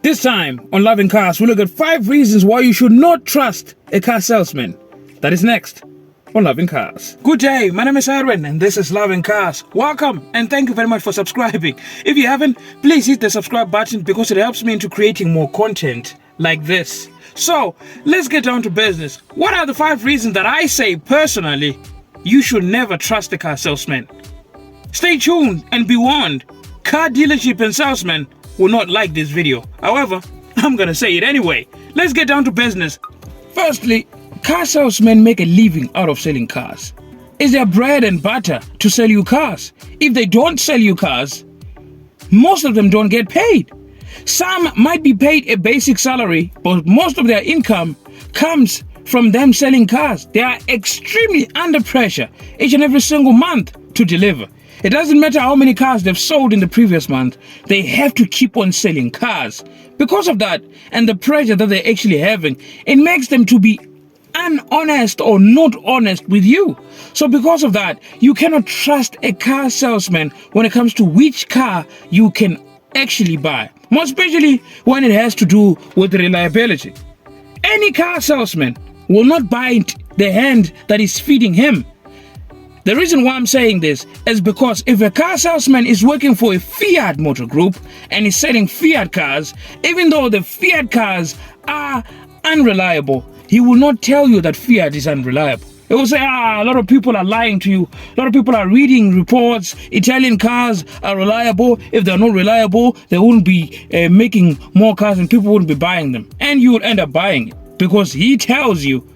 This time on Loving Cars, we look at 5 reasons why you should not trust a car salesman. That is next on Loving Cars. Good day, my name is Erwin and this is Loving Cars. Welcome and thank you very much for subscribing. If you haven't, please hit the subscribe button because it helps me into creating more content like this. So, let's get down to business. What are the 5 reasons that I say personally you should never trust a car salesman? Stay tuned and be warned, car dealership and salesmen will not like this video. However, I'm gonna say it anyway. Let's get down to business. Firstly, car salesmen make a living out of selling cars. It's their bread and butter to sell you cars. If they don't sell you cars, most of them don't get paid. Some might be paid a basic salary, but most of their income comes from them selling cars. They are extremely under pressure each and every single month to deliver. It doesn't matter how many cars they've sold in the previous month, they have to keep on selling cars. Because of that and the pressure that they're actually having, it makes them to be unhonest or not honest with you. So because of that, you cannot trust a car salesman when it comes to which car you can actually buy, more especially when it has to do with reliability. Any car salesman will not bite the hand that is feeding him. The reason why I'm saying this is because if a car salesman is working for a Fiat motor group and is selling Fiat cars, even though the Fiat cars are unreliable, he will not tell you that Fiat is unreliable. He will say, a lot of people are lying to you. A lot of people are reading reports. Italian cars are reliable. If they're not reliable, they wouldn't be making more cars and people wouldn't be buying them. And you will end up buying it because he tells you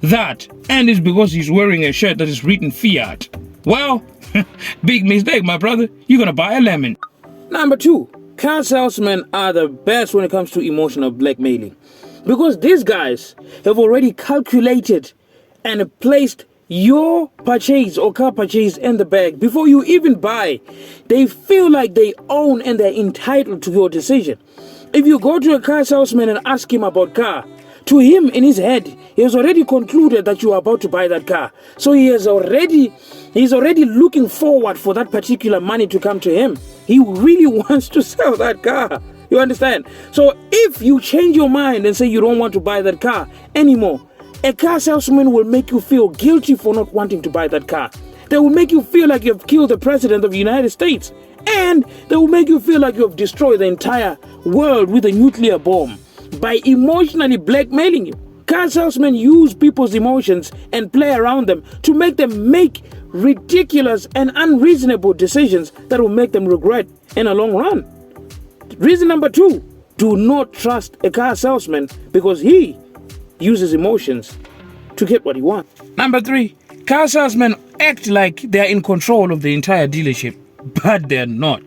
that, and it's because he's wearing a shirt that is written Fiat. Well, big mistake, my brother. You're gonna buy a lemon. Number 2, car salesmen are the best when it comes to emotional blackmailing, because these guys have already calculated and placed your purchase or car purchase in the bag before you even buy. They feel like they own and they're entitled to your decision. If you go to a car salesman and ask him about car, to him in his head, he has already concluded that you are about to buy that car. So he's already looking forward for that particular money to come to him. He really wants to sell that car. You understand? So if you change your mind and say you don't want to buy that car anymore, a car salesman will make you feel guilty for not wanting to buy that car. They will make you feel like you've killed the president of the United States. And they will make you feel like you have destroyed the entire world with a nuclear bomb by emotionally blackmailing you. Car salesmen use people's emotions and play around them to make them make ridiculous and unreasonable decisions that will make them regret in the long run. Reason number 2, do not trust a car salesman because he uses emotions to get what he wants. Number 3, car salesmen act like they're in control of the entire dealership, but they're not.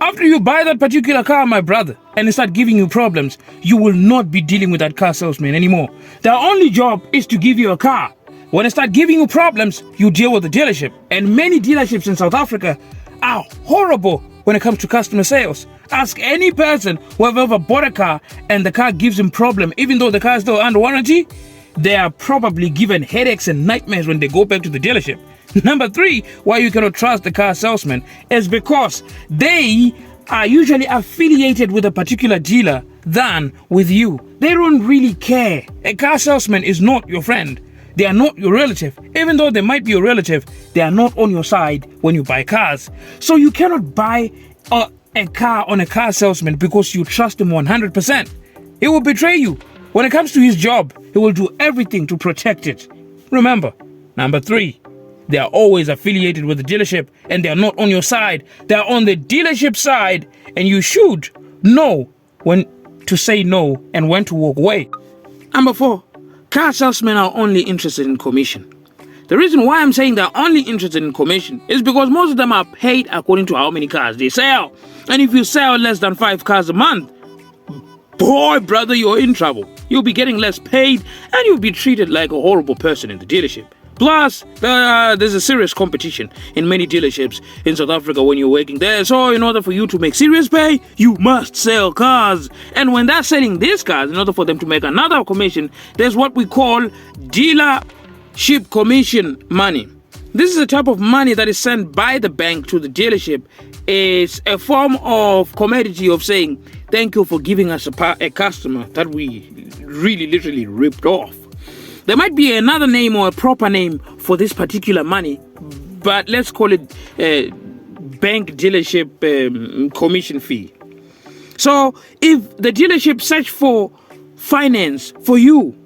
After you buy that particular car, my brother, and it start giving you problems, you will not be dealing with that car salesman anymore. Their only job is to give you a car. When they start giving you problems, you deal with the dealership. And many dealerships in South Africa are horrible when it comes to customer sales. Ask any person who have ever bought a car and the car gives him problem, even though the car is still under warranty, they are probably given headaches and nightmares when they go back to the dealership. Number 3, why you cannot trust the car salesman is because they are usually affiliated with a particular dealer than with you. They don't really care. A car salesman is not your friend. They are not your relative. Even though they might be your relative, they are not on your side when you buy cars. So you cannot buy a car on a car salesman because you trust him 100%. He will betray you. When it comes to his job, he will do everything to protect it. Remember, number 3, they are always affiliated with the dealership and they are not on your side. They are on the dealership side and you should know when to say no and when to walk away. Number 4, car salesmen are only interested in commission. The reason why I'm saying they're only interested in commission is because most of them are paid according to how many cars they sell. And if you sell less than 5 cars a month, boy, brother, you're in trouble. You'll be getting less paid and you'll be treated like a horrible person in the dealership. Plus, there's a serious competition in many dealerships in South Africa when you're working there. So in order for you to make serious pay, you must sell cars. And when they're selling these cars, in order for them to make another commission, there's what we call dealership commission money. This is the type of money that is sent by the bank to the dealership. It's a form of commodity of saying, thank you for giving us a customer that we really literally ripped off. There might be another name or a proper name for this particular money, but let's call it bank dealership commission fee. So if the dealership search for finance for you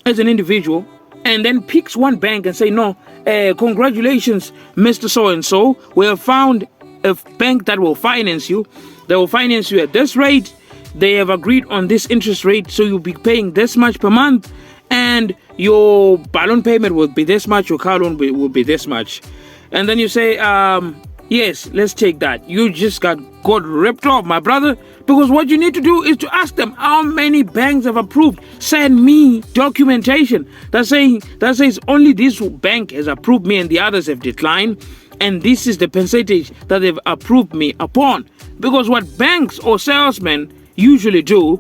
as an individual and then picks one bank and say, no, congratulations, Mr. So-and-so, we have found a bank that will finance you. They will finance you at this rate. They have agreed on this interest rate, so you'll be paying this much per month, and your balloon payment will be this much, your car loan will be this much. And then you say, yes, let's take that. You just got ripped off, my brother, because what you need to do is to ask them how many banks have approved. Send me documentation that says only this bank has approved me and the others have declined, and this is the percentage that they've approved me upon. Because what banks or salesmen usually do,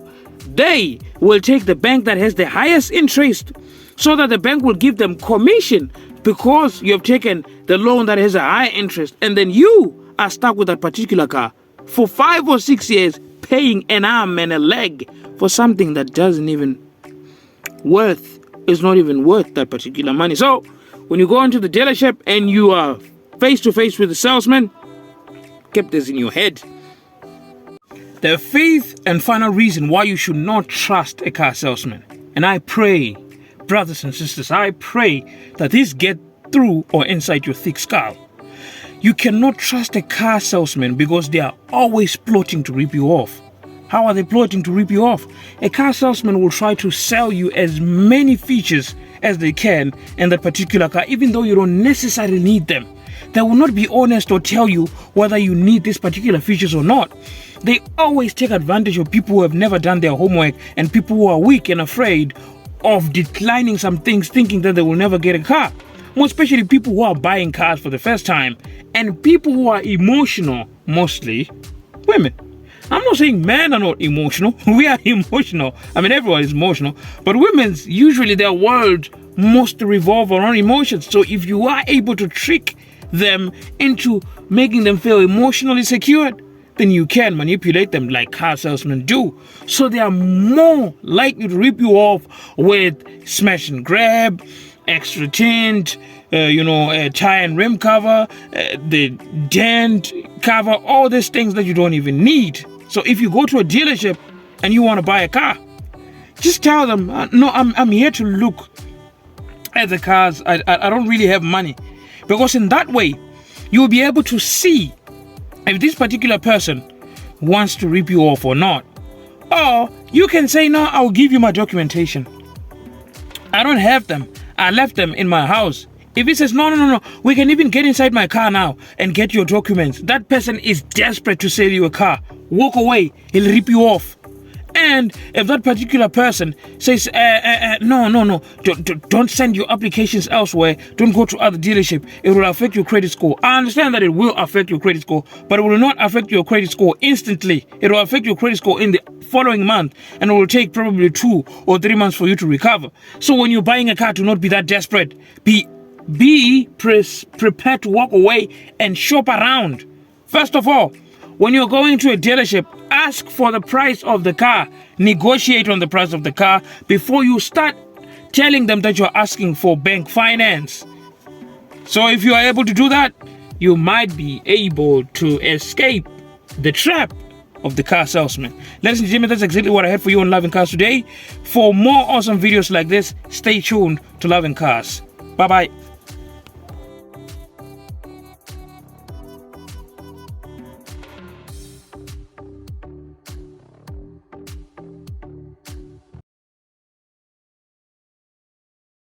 they will take the bank that has the highest interest, so that the bank will give them commission because you have taken the loan that has a high interest, and then you are stuck with that particular car for 5 or 6 years, paying an arm and a leg for something that is not even worth that particular money. So when you go into the dealership and you are face to face with the salesman, keep this in your head. The fifth and final reason why you should not trust a car salesman, and I pray, brothers and sisters, I pray that this get through or inside your thick skull. You cannot trust a car salesman because they are always plotting to rip you off. How are they plotting to rip you off? A car salesman will try to sell you as many features as they can in that particular car, even though you don't necessarily need them. They will not be honest or tell you whether you need these particular features or not. They always take advantage of people who have never done their homework and people who are weak and afraid of declining some things, thinking that they will never get a car. More especially people who are buying cars for the first time, and people who are emotional, mostly women. I'm not saying men are not emotional. We are emotional. I mean, everyone is emotional. But women's, usually their world must revolve around emotions. So if you are able to trick them into making them feel emotionally secured, then you can manipulate them like car salesmen do. So they are more likely to rip you off with smash and grab, extra tint, tire and rim cover, the dent cover, all these things that you don't even need. So if you go to a dealership and you want to buy a car, just tell them, no, I'm here to look at the cars. I don't really have money. Because in that way, you'll be able to see if this particular person wants to rip you off or not. Or you can say, no, I'll give you my documentation. I don't have them. I left them in my house. If he says, no, we can even get inside my car now and get your documents, that person is desperate to sell you a car. Walk away, he'll rip you off. And if that particular person says, no, don't send your applications elsewhere, don't go to other dealership, it will affect your credit score. I understand that it will affect your credit score, but it will not affect your credit score instantly. It will affect your credit score in the following month, and it will take probably 2 or 3 months for you to recover. So when you're buying a car, do not be that desperate. Be prepared to walk away and shop around. First of all, when you're going to a dealership, ask for the price of the car. Negotiate on the price of the car before you start telling them that you're asking for bank finance. So if you are able to do that, you might be able to escape the trap of the car salesman. Ladies and gentlemen, that's exactly what I had for you on Loving Cars today. For more awesome videos like this, stay tuned to Loving Cars. Bye-bye.